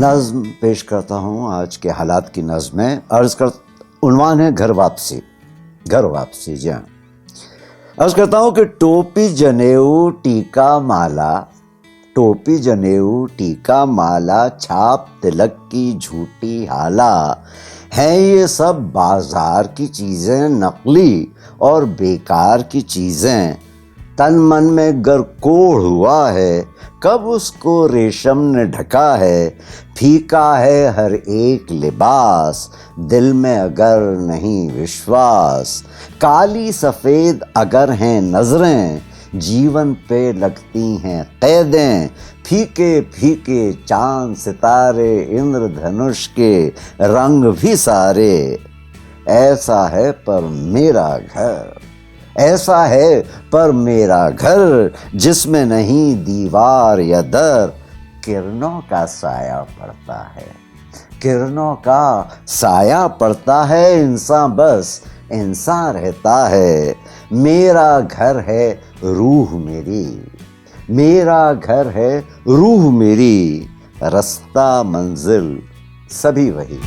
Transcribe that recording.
नज़्म पेश करता हूँ आज के हालात की नज़्म में। उन्वान है घर वापसी। घर वापसी जी हाँ। अर्ज़ करता हूँ कि टोपी जनेऊ टीका माला, टोपी जनेऊ टीका माला, छाप तिलक की झूठी हाला, हैं ये सब बाजार की चीज़ें, नकली और बेकार की चीज़ें। तन मन में गर कोढ़ हुआ है, कब उसको रेशम ने ढका है। फीका है हर एक लिबास, दिल में अगर नहीं विश्वास। काली सफ़ेद अगर हैं नज़रें, जीवन पे लगती हैं कैदें। फीके फीके चांद सितारे, इंद्रधनुष के रंग भी सारे। ऐसा है पर मेरा घर, ऐसा है पर मेरा घर, जिसमें नहीं दीवार या दर, किरणों का साया पड़ता है, किरणों का साया पड़ता है। इंसान बस इंसान रहता है। मेरा घर है रूह मेरी, मेरा घर है रूह मेरी, रास्ता मंजिल सभी वही।